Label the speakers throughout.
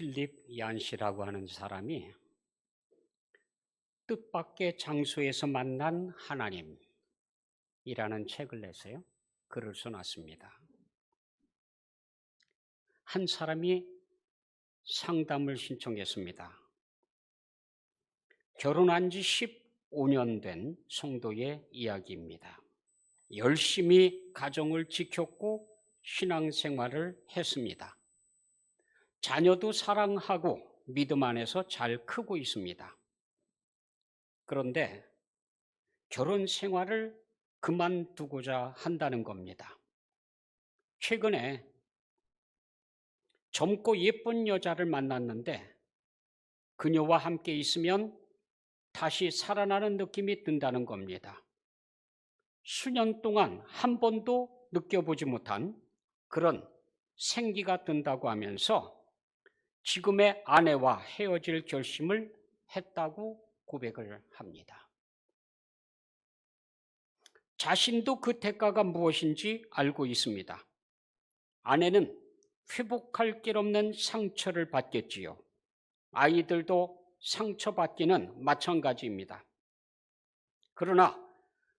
Speaker 1: 필립 얀시라고 하는 사람이 뜻밖의 장소에서 만난 하나님이라는 책을 내서요. 글을 써놨습니다. 한 사람이 상담을 신청했습니다. 결혼한 지 15년 된 성도의 이야기입니다. 열심히 가정을 지켰고 신앙생활을 했습니다. 자녀도 사랑하고 믿음 안에서 잘 크고 있습니다. 그런데 결혼 생활을 그만두고자 한다는 겁니다. 최근에 젊고 예쁜 여자를 만났는데 그녀와 함께 있으면 다시 살아나는 느낌이 든다는 겁니다. 수년 동안 한 번도 느껴보지 못한 그런 생기가 든다고 하면서 지금의 아내와 헤어질 결심을 했다고 고백을 합니다. 자신도 그 대가가 무엇인지 알고 있습니다. 아내는 회복할 길 없는 상처를 받겠지요. 아이들도 상처받기는 마찬가지입니다. 그러나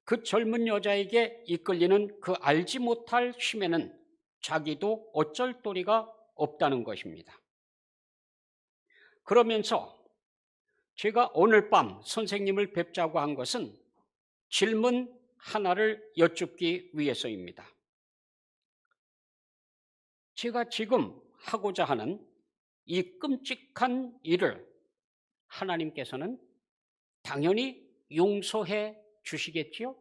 Speaker 1: 그 젊은 여자에게 이끌리는 그 알지 못할 힘에는 자기도 어쩔 도리가 없다는 것입니다. 그러면서 제가 오늘 밤 선생님을 뵙자고 한 것은 질문 하나를 여쭙기 위해서입니다. 제가 지금 하고자 하는 이 끔찍한 일을 하나님께서는 당연히 용서해 주시겠지요?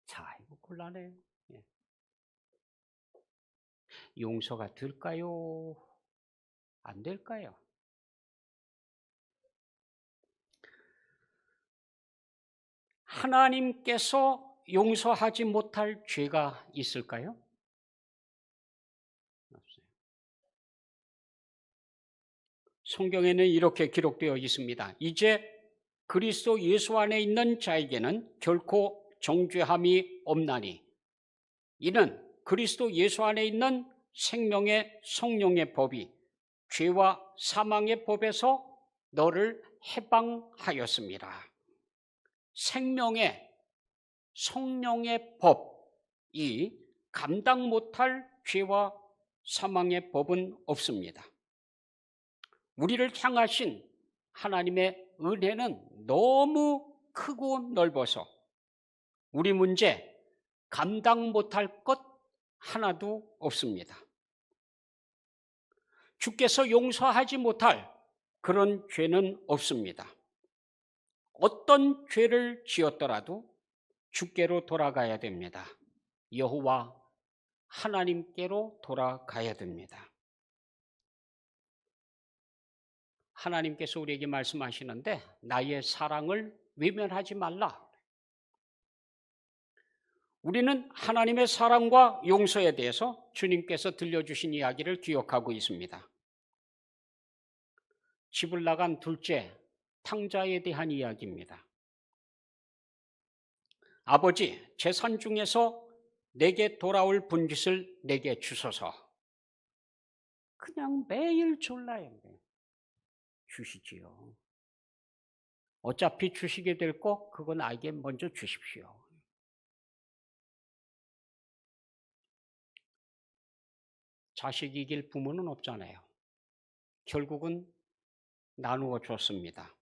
Speaker 1: 자, 이거 곤란해요. 용서가 될까요? 안 될까요? 하나님께서 용서하지 못할 죄가 있을까요? 없어요. 성경에는 이렇게 기록되어 있습니다. 이제 그리스도 예수 안에 있는 자에게는 결코 정죄함이 없나니 이는 그리스도 예수 안에 있는 생명의 성령의 법이 죄와 사망의 법에서 너를 해방하였습니다. 생명의 성령의 법이 감당 못할 죄와 사망의 법은 없습니다. 우리를 향하신 하나님의 은혜는 너무 크고 넓어서 우리 문제 감당 못할 것 하나도 없습니다. 주께서 용서하지 못할 그런 죄는 없습니다. 어떤 죄를 지었더라도 주께로 돌아가야 됩니다. 여호와 하나님께로 돌아가야 됩니다. 하나님께서 우리에게 말씀하시는데 나의 사랑을 외면하지 말라. 우리는 하나님의 사랑과 용서에 대해서 주님께서 들려주신 이야기를 기억하고 있습니다. 집을 나간 둘째 탕자에 대한 이야기입니다. 아버지, 재산 중에서 내게 돌아올 분깃을 내게 주소서. 그냥 매일 졸라요. 주시지요. 어차피 주시게 될 거 그건 나에게 먼저 주십시오. 자식 이길 부모는 없잖아요. 결국은 나누어 줬습니다.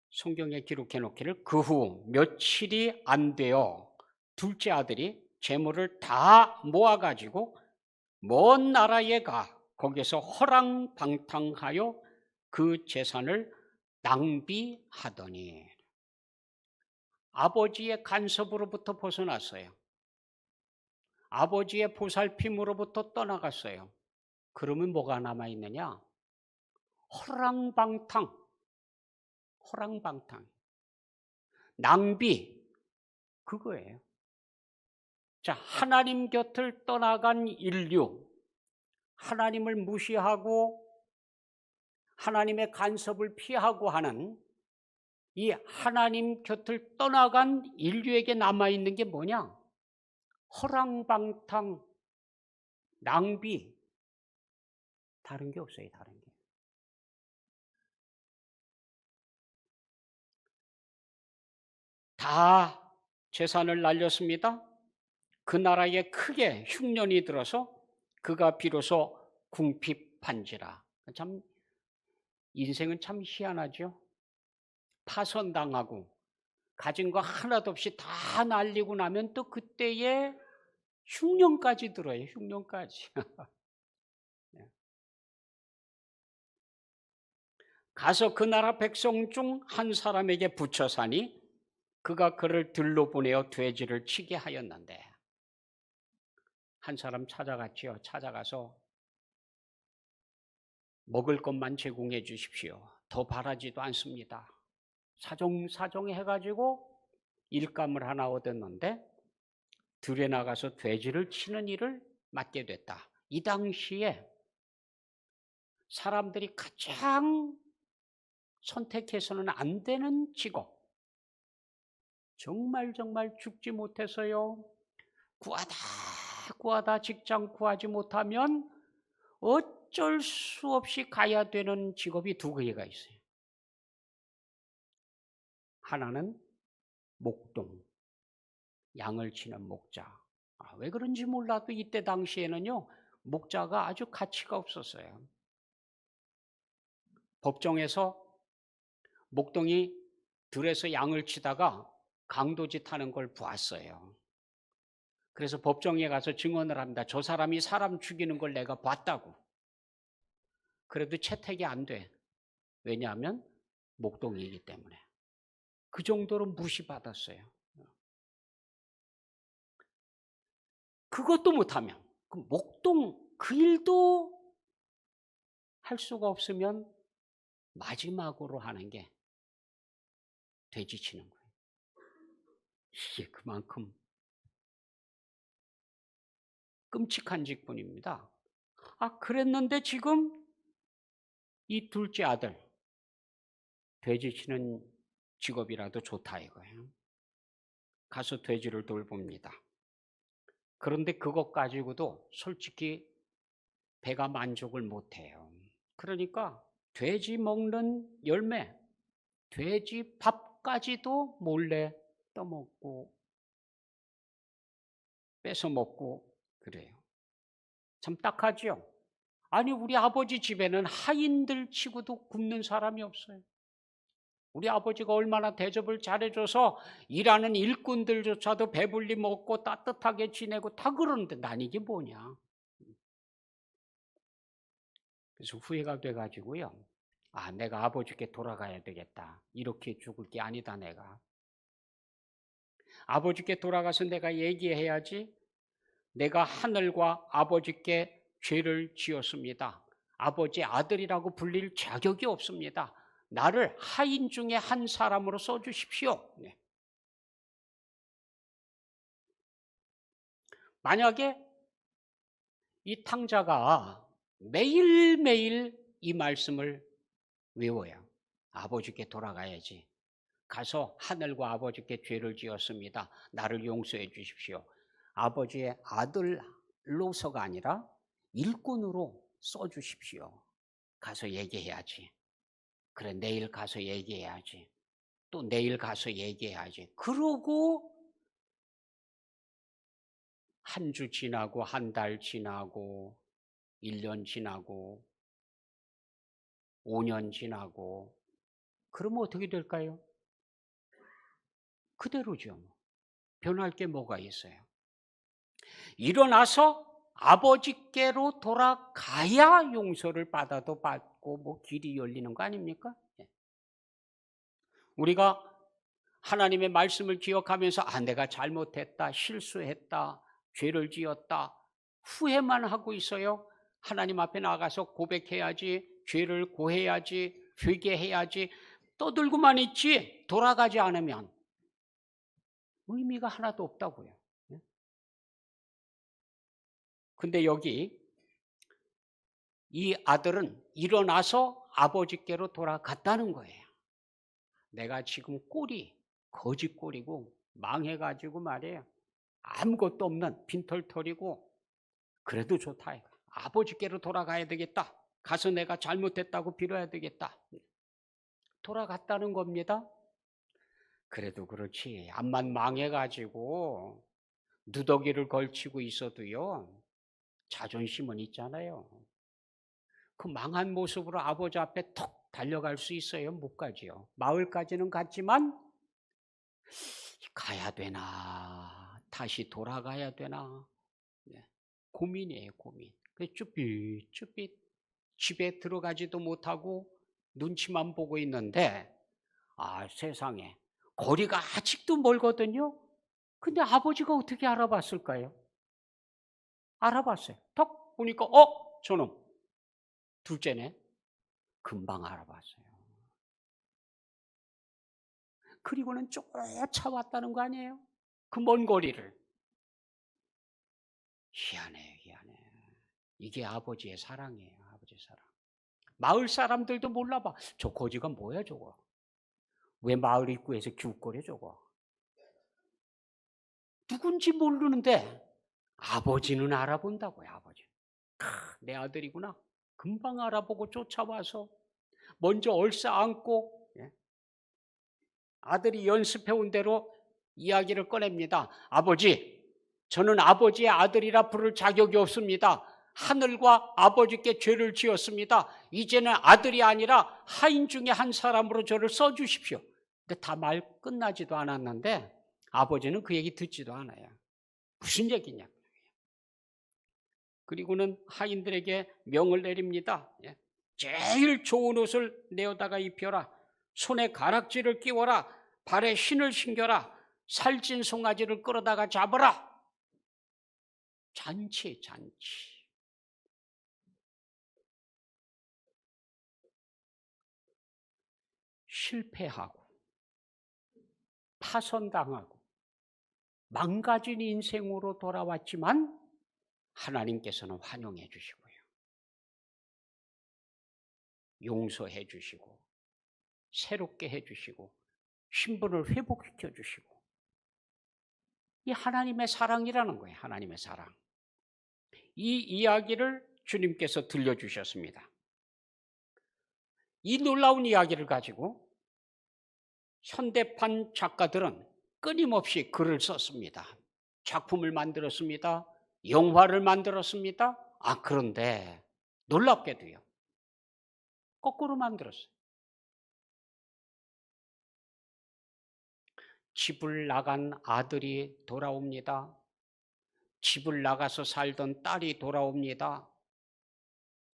Speaker 1: 성경에 기록해 놓기를 그 후 며칠이 안 되어 둘째 아들이 재물을 다 모아가지고 먼 나라에 가 거기서 허랑방탕하여 그 재산을 낭비하더니 아버지의 간섭으로부터 벗어났어요. 아버지의 보살핌으로부터 떠나갔어요. 그러면 뭐가 남아있느냐? 허랑방탕. 낭비. 그거예요. 자, 하나님 곁을 떠나간 인류. 하나님을 무시하고 하나님의 간섭을 피하고 하는 이 하나님 곁을 떠나간 인류에게 남아있는 게 뭐냐? 허랑방탕, 낭비, 다른 게 없어요. 다른 게. 다 재산을 날렸습니다. 그 나라에 크게 흉년이 들어서 그가 비로소 궁핍한지라. 참 인생은 참 희한하죠. 파손당하고 가진 거 하나도 없이 다 날리고 나면 또 그때에 흉년까지 들어요. 흉년까지. 가서 그 나라 백성 중 한 사람에게 붙여 사니 그가 그를 들로 보내어 돼지를 치게 하였는데, 한 사람 찾아갔지요. 찾아가서 먹을 것만 제공해 주십시오. 더 바라지도 않습니다. 사정사정 해가지고 일감을 하나 얻었는데 들에 나가서 돼지를 치는 일을 맡게 됐다. 이 당시에 사람들이 가장 선택해서는 안 되는 직업, 정말 죽지 못해서요, 구하다 직장 구하지 못하면 어쩔 수 없이 가야 되는 직업이 두 개가 있어요. 하나는 목동, 양을 치는 목자. 왜 그런지 몰라도 이때 당시에는요, 목자가 아주 가치가 없었어요. 법정에서 목동이 들에서 양을 치다가 강도짓 하는 걸 보았어요. 그래서 법정에 가서 증언을 합니다. 저 사람이 사람 죽이는 걸 내가 봤다고. 그래도 채택이 안 돼. 왜냐하면 목동이기 때문에. 그 정도로 무시받았어요. 그것도 못하면, 그 목동 그 일도 할 수가 없으면 마지막으로 하는 게 돼지 치는 거예요. 이게 그만큼 끔찍한 직분입니다. 그랬는데 지금 이 둘째 아들, 돼지 치는 직업이라도 좋다 이거예요. 가서 돼지를 돌봅니다. 그런데 그것 가지고도 솔직히 배가 만족을 못해요. 그러니까 돼지 먹는 열매, 돼지 밥까지도 몰래 떠먹고 뺏어 먹고 그래요. 참 딱하죠. 아니 우리 아버지 집에는 하인들 치고도 굶는 사람이 없어요. 우리 아버지가 얼마나 대접을 잘해줘서 일하는 일꾼들조차도 배불리 먹고 따뜻하게 지내고 다 그러는데 난 이게 뭐냐. 그래서 후회가 돼가지고요. 내가 아버지께 돌아가야 되겠다. 이렇게 죽을 게 아니다 내가. 아버지께 돌아가서 내가 얘기해야지. 내가 하늘과 아버지께 죄를 지었습니다. 아버지 아들이라고 불릴 자격이 없습니다. 나를 하인 중에 한 사람으로 써주십시오. 네. 만약에 이 탕자가 매일매일 이 말씀을 외워요. 아버지께 돌아가야지. 가서 하늘과 아버지께 죄를 지었습니다. 나를 용서해 주십시오. 아버지의 아들로서가 아니라 일꾼으로 써주십시오. 가서 얘기해야지. 그래, 내일 가서 얘기해야지. 또 내일 가서 얘기해야지. 그러고 한 주 지나고 한 달 지나고 1년 지나고 5년 지나고 그러면 어떻게 될까요? 그대로죠. 변할 게 뭐가 있어요? 일어나서 아버지께로 돌아가야 용서를 받아도 받고 뭐 길이 열리는 거 아닙니까? 우리가 하나님의 말씀을 기억하면서 내가 잘못했다, 실수했다, 죄를 지었다 후회만 하고 있어요. 하나님 앞에 나가서 고백해야지, 죄를 고해야지, 회개해야지 떠들고만 있지 돌아가지 않으면 의미가 하나도 없다고요. 근데 여기 이 아들은 일어나서 아버지께로 돌아갔다는 거예요. 내가 지금 꼴이 거지 꼴이고 망해가지고 말이에요. 아무것도 없는 빈털털이고 그래도 좋다. 아버지께로 돌아가야 되겠다. 가서 내가 잘못했다고 빌어야 되겠다. 돌아갔다는 겁니다. 그래도 그렇지. 암만 망해가지고 누더기를 걸치고 있어도요. 자존심은 있잖아요. 그 망한 모습으로 아버지 앞에 턱 달려갈 수 있어요? 못 가지요. 마을까지는 갔지만 가야 되나? 다시 돌아가야 되나? 네. 고민이에요, 고민. 그 쭈삣쭈삣 집에 들어가지도 못하고 눈치만 보고 있는데 세상에 거리가 아직도 멀거든요. 근데 아버지가 어떻게 알아봤을까요? 알아봤어요. 턱 보니까 저놈 둘째네. 금방 알아봤어요. 그리고는 쫓아왔다는 거 아니에요? 그 먼 거리를. 희한해요, 희한해. 이게 아버지의 사랑이에요, 아버지의 사랑. 마을 사람들도 몰라봐. 저 거지가 뭐야, 저거? 왜 마을 입구에서 기웃거려, 저거? 누군지 모르는데 아버지는 알아본다고요, 아버지. 내 아들이구나. 금방 알아보고 쫓아와서 먼저 얼싸안고 아들이 연습해온 대로 이야기를 꺼냅니다. 아버지, 저는 아버지의 아들이라 부를 자격이 없습니다. 하늘과 아버지께 죄를 지었습니다. 이제는 아들이 아니라 하인 중에 한 사람으로 저를 써주십시오. 근데 다 말 끝나지도 않았는데 아버지는 그 얘기 듣지도 않아요. 무슨 얘기냐. 그리고는 하인들에게 명을 내립니다. 제일 좋은 옷을 내어다가 입혀라. 손에 가락지를 끼워라. 발에 신을 신겨라. 살찐 송아지를 끌어다가 잡아라. 잔치, 잔치. 실패하고 파선당하고 망가진 인생으로 돌아왔지만 하나님께서는 환영해 주시고요. 용서해 주시고 새롭게 해 주시고 신분을 회복시켜 주시고 이 하나님의 사랑이라는 거예요. 하나님의 사랑. 이 이야기를 주님께서 들려주셨습니다. 이 놀라운 이야기를 가지고 현대판 작가들은 끊임없이 글을 썼습니다. 작품을 만들었습니다. 영화를 만들었습니다. 그런데 놀랍게도요. 거꾸로 만들었어요. 집을 나간 아들이 돌아옵니다. 집을 나가서 살던 딸이 돌아옵니다.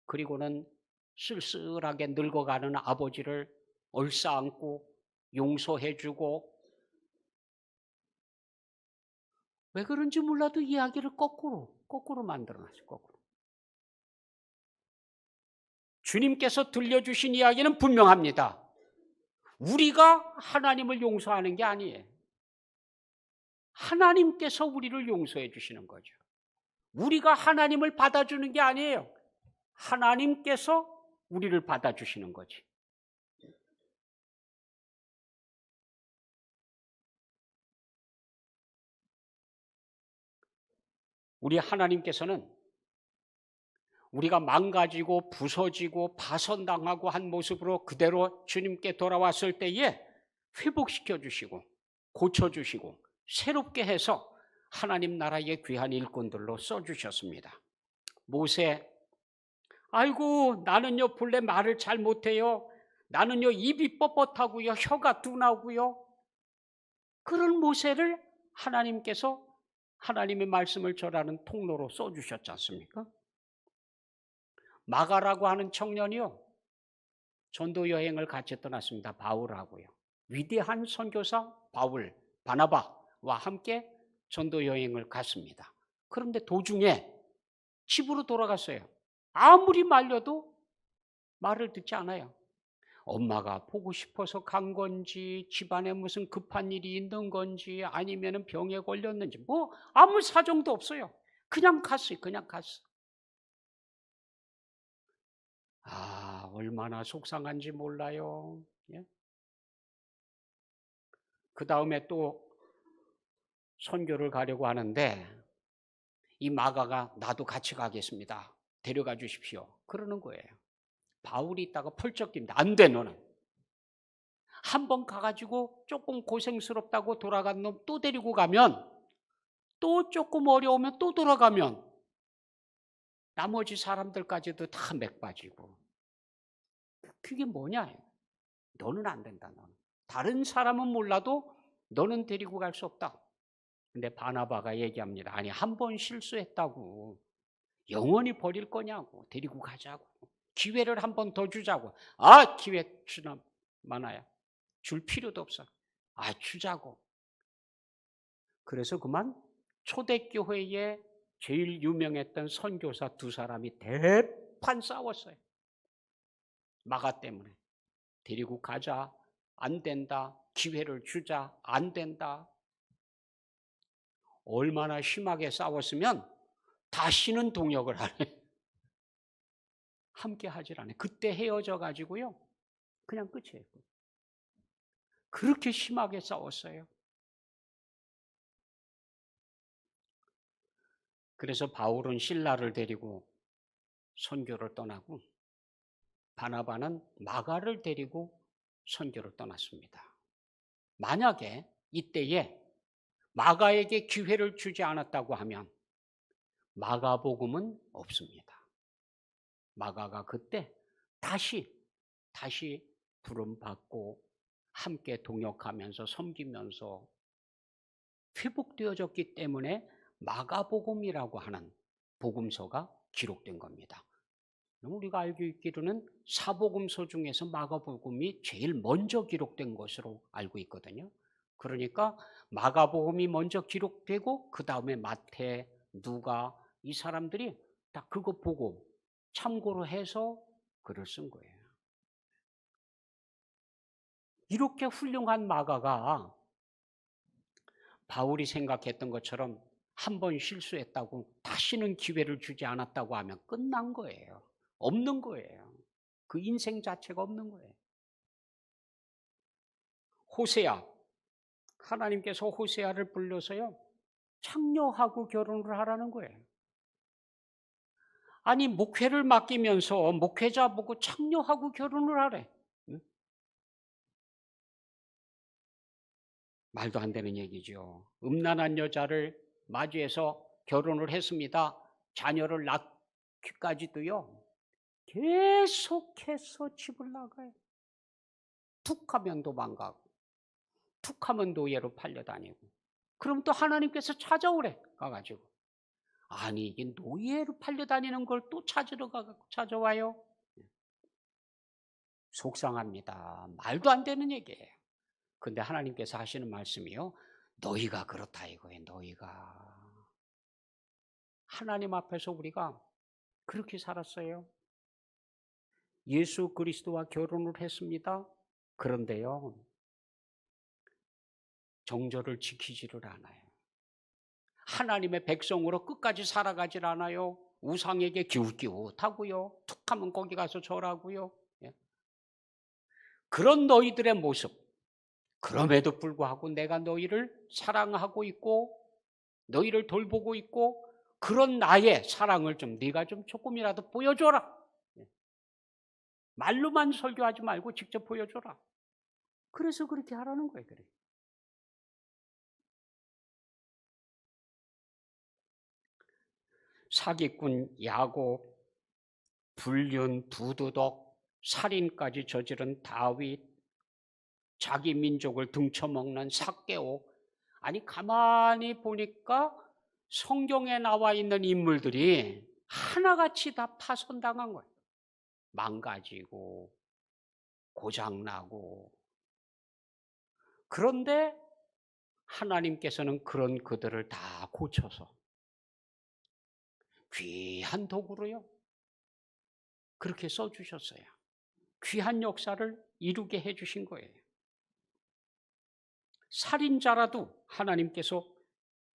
Speaker 1: 그리고는 쓸쓸하게 늙어가는 아버지를 얼싸안고 용서해주고 왜 그런지 몰라도 이야기를 거꾸로 만들어놨어요. 거꾸로. 주님께서 들려주신 이야기는 분명합니다. 우리가 하나님을 용서하는 게 아니에요. 하나님께서 우리를 용서해 주시는 거죠. 우리가 하나님을 받아주는 게 아니에요. 하나님께서 우리를 받아주시는 거지. 우리 하나님께서는 우리가 망가지고 부서지고 파선당하고 한 모습으로 그대로 주님께 돌아왔을 때에 회복시켜 주시고 고쳐주시고 새롭게 해서 하나님 나라의 귀한 일꾼들로 써주셨습니다. 모세, 아이고 나는요 본래 말을 잘 못해요. 나는요 입이 뻣뻣하고요 혀가 둔하고요. 그런 모세를 하나님께서 하나님의 말씀을 전하는 통로로 써주셨지 않습니까? 마가라고 하는 청년이요 전도 여행을 같이 떠났습니다. 바울하고요. 위대한 선교사 바울, 바나바와 함께 전도 여행을 갔습니다. 그런데 도중에 집으로 돌아갔어요. 아무리 말려도 말을 듣지 않아요. 엄마가 보고 싶어서 간 건지 집안에 무슨 급한 일이 있는 건지 아니면 병에 걸렸는지 뭐 아무 사정도 없어요. 그냥 갔어요. 그냥 갔어. 얼마나 속상한지 몰라요. 예? 그 다음에 또 선교를 가려고 하는데 이 마가가 나도 같이 가겠습니다. 데려가 주십시오. 그러는 거예요. 바울이 있다가 펄쩍 뜁니다. 안 돼, 너는. 한 번 가가지고 조금 고생스럽다고 돌아간 놈 또 데리고 가면, 또 조금 어려우면 또 돌아가면 나머지 사람들까지도 다 맥 빠지고. 그게 뭐냐? 너는 안 된다. 너는. 다른 사람은 몰라도 너는 데리고 갈 수 없다. 근데 바나바가 얘기합니다. 아니, 한 번 실수했다고 영원히 버릴 거냐고. 데리고 가자고. 기회를 한 번 더 주자고. 아, 기회 주나 많아야. 줄 필요도 없어. 아, 주자고. 그래서 그만 초대교회에 제일 유명했던 선교사 두 사람이 대판 싸웠어요. 마가 때문에. 데리고 가자. 안 된다. 기회를 주자. 안 된다. 얼마나 심하게 싸웠으면 다시는 동역을 안 해. 함께 하질 않아요. 그때 헤어져 가지고요. 그냥 끝이에요. 그렇게 심하게 싸웠어요. 그래서 바울은 실라를 데리고 선교를 떠나고 바나바는 마가를 데리고 선교를 떠났습니다. 만약에 이때에 마가에게 기회를 주지 않았다고 하면 마가복음은 없습니다. 마가가 그때 다시 부름받고 함께 동역하면서 섬기면서 회복되어졌기 때문에 마가복음이라고 하는 복음서가 기록된 겁니다. 우리가 알고 있기로는 사복음서 중에서 마가복음이 제일 먼저 기록된 것으로 알고 있거든요. 그러니까 마가복음이 먼저 기록되고 그 다음에 마태, 누가 이 사람들이 다 그거 보고 참고로 해서 글을 쓴 거예요. 이렇게 훌륭한 마가가 바울이 생각했던 것처럼 한 번 실수했다고 다시는 기회를 주지 않았다고 하면 끝난 거예요. 없는 거예요. 그 인생 자체가 없는 거예요. 호세아, 하나님께서 호세아를 불러서요, 창녀하고 결혼을 하라는 거예요. 아니, 목회를 맡기면서 목회자 보고 창녀하고 결혼을 하래. 응? 말도 안 되는 얘기죠. 음란한 여자를 맞이해서 결혼을 했습니다. 자녀를 낳기까지도요, 계속해서 집을 나가요. 툭하면 도망가고, 툭하면 노예로 팔려다니고. 그럼 또 하나님께서 찾아오래, 가가지고. 아니, 이게 노예로 팔려다니는 걸 또 찾으러 가고 찾아와요? 속상합니다. 말도 안 되는 얘기예요. 근데 하나님께서 하시는 말씀이요, 너희가 그렇다 이거예요. 너희가. 하나님 앞에서 우리가 그렇게 살았어요. 예수 그리스도와 결혼을 했습니다. 그런데요, 정절을 지키지를 않아요. 하나님의 백성으로 끝까지 살아가질 않아요. 우상에게 기웃기웃하고요. 툭하면 거기 가서 절하고요. 예. 그런 너희들의 모습, 그럼에도 불구하고 내가 너희를 사랑하고 있고 너희를 돌보고 있고 그런 나의 사랑을 좀 네가 좀 조금이라도 보여줘라. 예. 말로만 설교하지 말고 직접 보여줘라. 그래서 그렇게 하라는 거예요. 그래. 사기꾼, 야곱, 불륜, 부도덕, 살인까지 저지른 다윗, 자기 민족을 등쳐먹는 삭개오. 아니, 가만히 보니까 성경에 나와 있는 인물들이 하나같이 다 파손당한 거예요. 망가지고 고장나고. 그런데 하나님께서는 그런 그들을 다 고쳐서 귀한 도구로요, 그렇게 써주셨어요. 귀한 역사를 이루게 해주신 거예요. 살인자라도 하나님께서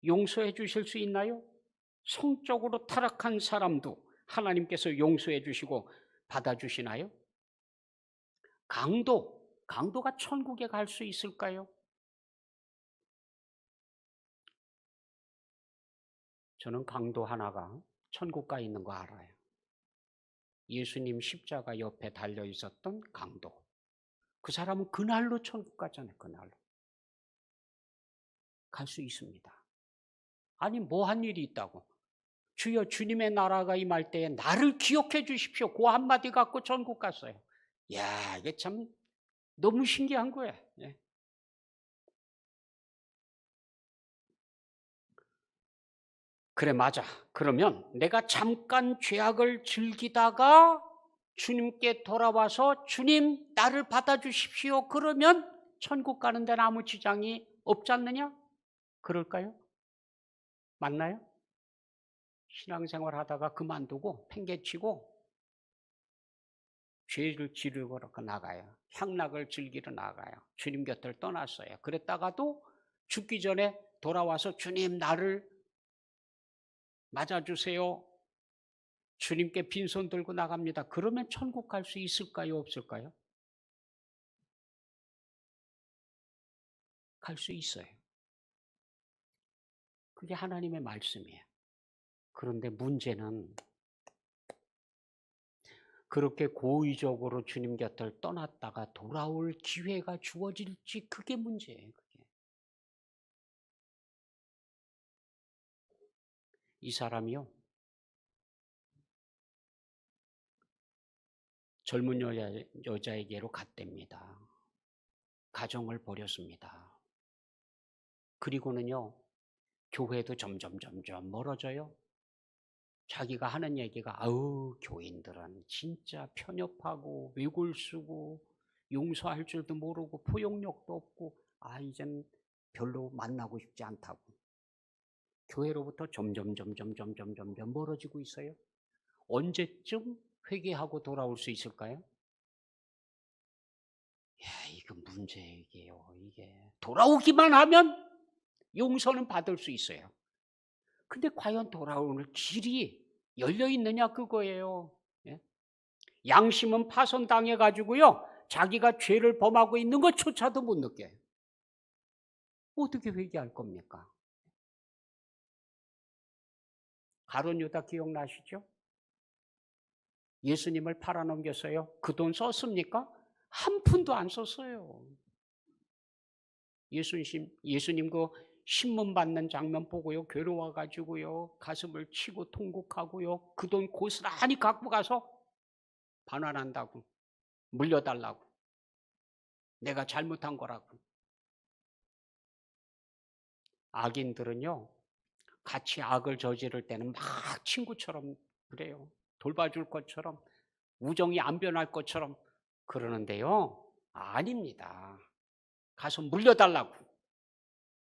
Speaker 1: 용서해 주실 수 있나요? 성적으로 타락한 사람도 하나님께서 용서해 주시고 받아주시나요? 강도가 천국에 갈 수 있을까요? 저는 강도 하나가 천국 가 있는 거 알아요. 예수님 십자가 옆에 달려 있었던 강도. 그 사람은 그날로 천국 가잖아요. 그날로. 갈 수 있습니다. 아니 뭐 한 일이 있다고. 주여 주님의 나라가 임할 때에 나를 기억해 주십시오. 그 한마디 갖고 천국 갔어요. 야, 이게 참 너무 신기한 거예요. 예. 그래, 맞아. 그러면 내가 잠깐 죄악을 즐기다가 주님께 돌아와서 주님 나를 받아주십시오. 그러면 천국 가는 데는 아무 지장이 없지 않느냐? 그럴까요? 맞나요? 신앙생활 하다가 그만두고 팽개치고 죄를 지르고 나가요. 향락을 즐기러 나가요. 주님 곁을 떠났어요. 그랬다가도 죽기 전에 돌아와서 주님 나를 맞아주세요. 주님께 빈손 들고 나갑니다. 그러면 천국 갈 수 있을까요? 없을까요? 갈 수 있어요. 그게 하나님의 말씀이에요. 그런데 문제는 그렇게 고의적으로 주님 곁을 떠났다가 돌아올 기회가 주어질지 그게 문제예요. 그게. 이 사람이요. 젊은 여자에게로 갔답니다. 가정을 버렸습니다. 그리고는요. 교회도 점점 멀어져요. 자기가 하는 얘기가 아우 교인들은 진짜 편협하고 외골수고 용서할 줄도 모르고 포용력도 없고 아 이젠 별로 만나고 싶지 않다고. 교회로부터 점점 멀어지고 있어요. 언제쯤 회개하고 돌아올 수 있을까요? 야, 이거 문제예요. 이게 돌아오기만 하면 용서는 받을 수 있어요. 근데 과연 돌아오는 길이 열려 있느냐 그거예요. 예? 양심은 파손당해 가지고요. 자기가 죄를 범하고 있는 것조차도 못 느껴요. 어떻게 회개할 겁니까? 가룟 유다 기억나시죠? 예수님을 팔아넘겼어요. 그 돈 썼습니까? 한 푼도 안 썼어요. 예수님 그 신문 받는 장면 보고요. 괴로워가지고요. 가슴을 치고 통곡하고요. 그 돈 고스란히 갖고 가서 반환한다고. 물려달라고. 내가 잘못한 거라고. 악인들은요. 같이 악을 저지를 때는 막 친구처럼 그래요. 돌봐줄 것처럼 우정이 안 변할 것처럼 그러는데요. 아닙니다. 가서 물려달라고.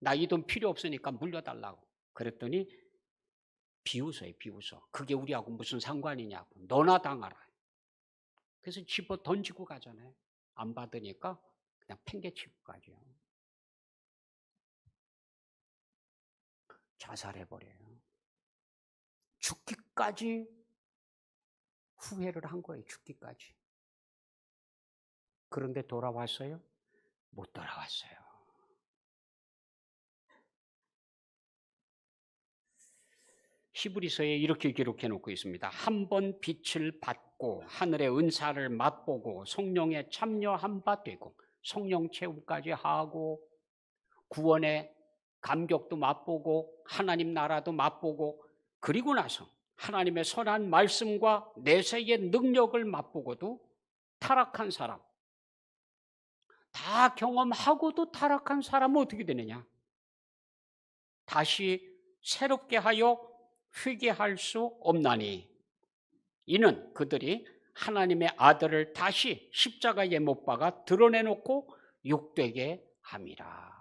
Speaker 1: 나 이 돈 필요 없으니까 물려달라고. 그랬더니 비웃어요. 비웃어. 그게 우리하고 무슨 상관이냐고. 너나 당하라. 그래서 집어 던지고 가잖아요. 안 받으니까 그냥 팽개치고 가죠. 자살해버려요. 죽기까지 후회를 한 거예요. 죽기까지. 그런데 돌아왔어요? 못 돌아왔어요. 히브리서에 이렇게 기록해 놓고 있습니다. 한 번 빛을 받고 하늘의 은사를 맛보고 성령에 참여한 바 되고 성령 체험까지 하고 구원의 감격도 맛보고 하나님 나라도 맛보고 그리고 나서 하나님의 선한 말씀과 내세의 능력을 맛보고도 타락한 사람 다 경험하고도 타락한 사람은 어떻게 되느냐? 다시 새롭게 하여 회개할 수 없나니 이는 그들이 하나님의 아들을 다시 십자가에 못 박아 드러내놓고 욕되게 함이라.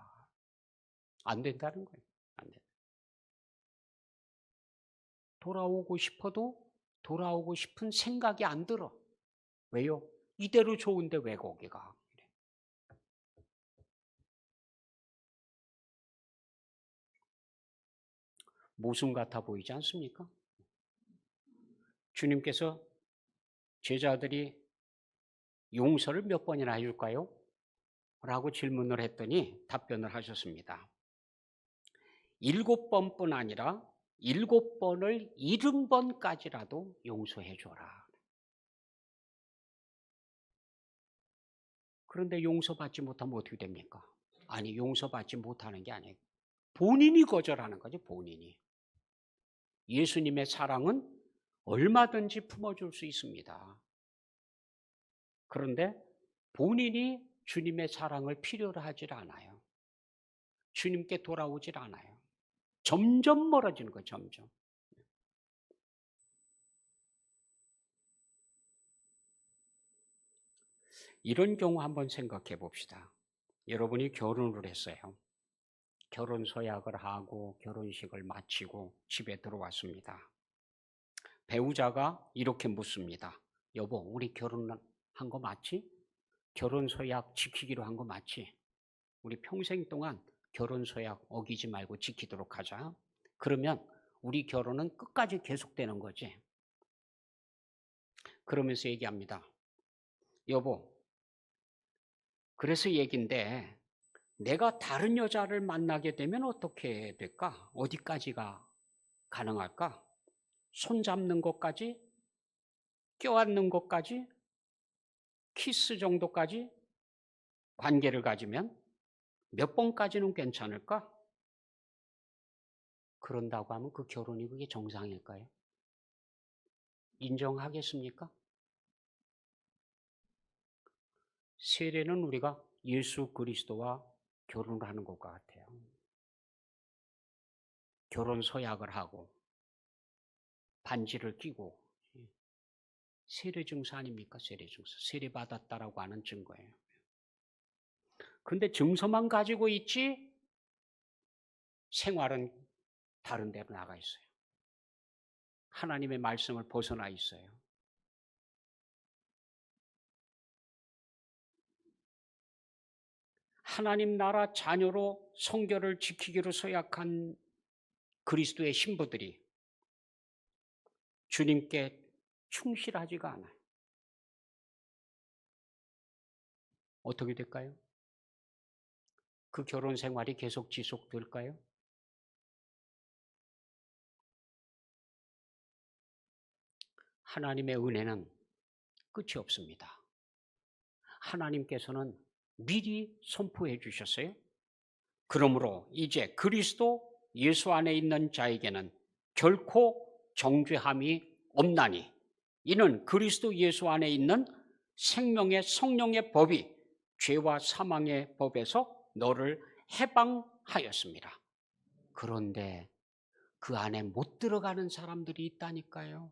Speaker 1: 안 된다는 거예요. 안 된다. 돌아오고 싶어도 돌아오고 싶은 생각이 안 들어. 왜요? 이대로 좋은데 왜 거기 가? 모순 같아 보이지 않습니까? 주님께서 제자들이 용서를 몇 번이나 해줄까요? 라고 질문을 했더니 답변을 하셨습니다. 7번뿐 아니라 7번을 70번까지라도 용서해 줘라. 그런데 용서받지 못하면 어떻게 됩니까? 아니, 용서받지 못하는 게 아니에요. 본인이 거절하는 거죠, 본인이. 예수님의 사랑은 얼마든지 품어줄 수 있습니다. 그런데 본인이 주님의 사랑을 필요로 하질 않아요. 주님께 돌아오질 않아요. 점점 멀어지는 거예요, 점점. 이런 경우 한번 생각해 봅시다. 여러분이 결혼을 했어요. 결혼 서약을 하고 결혼식을 마치고 집에 들어왔습니다. 배우자가 이렇게 묻습니다. 여보, 우리 결혼한 거 맞지? 결혼 서약 지키기로 한 거 맞지? 우리 평생 동안 결혼 서약 어기지 말고 지키도록 하자. 그러면 우리 결혼은 끝까지 계속되는 거지. 그러면서 얘기합니다. 여보, 그래서 얘긴데 내가 다른 여자를 만나게 되면 어떻게 될까? 어디까지가 가능할까? 손 잡는 것까지? 껴안는 것까지? 키스 정도까지 관계를 가지면 몇 번까지는 괜찮을까? 그런다고 하면 그 결혼이 그게 정상일까요? 인정하겠습니까? 세례는 우리가 예수 그리스도와 결혼을 하는 것과 같아요. 결혼 서약을 하고 반지를 끼고 세례 증서 아닙니까? 세례 증서. 세례 받았다라고 하는 증거예요. 근데 증서만 가지고 있지 생활은 다른 데로 나가 있어요. 하나님의 말씀을 벗어나 있어요. 하나님 나라 자녀로 성결을 지키기로 서약한 그리스도의 신부들이 주님께 충실하지가 않아요. 어떻게 될까요? 그 결혼 생활이 계속 지속될까요? 하나님의 은혜는 끝이 없습니다. 하나님께서는 미리 선포해 주셨어요. 그러므로 이제 그리스도 예수 안에 있는 자에게는 결코 정죄함이 없나니 이는 그리스도 예수 안에 있는 생명의 성령의 법이 죄와 사망의 법에서 너를 해방하였습니다. 그런데 그 안에 못 들어가는 사람들이 있다니까요.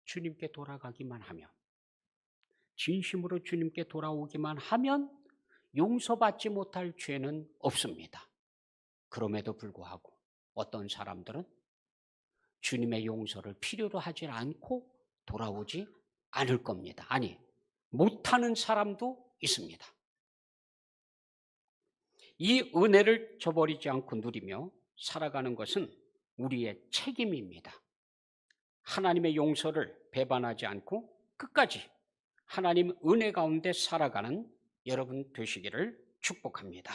Speaker 1: 주님께 돌아가기만 하면, 진심으로 주님께 돌아오기만 하면 용서받지 못할 죄는 없습니다. 그럼에도 불구하고 어떤 사람들은 주님의 용서를 필요로 하지 않고 돌아오지 않을 겁니다. 아니, 못하는 사람도 있습니다. 이 은혜를 저버리지 않고 누리며 살아가는 것은 우리의 책임입니다. 하나님의 용서를 배반하지 않고 끝까지 하나님 은혜 가운데 살아가는 여러분 되시기를 축복합니다.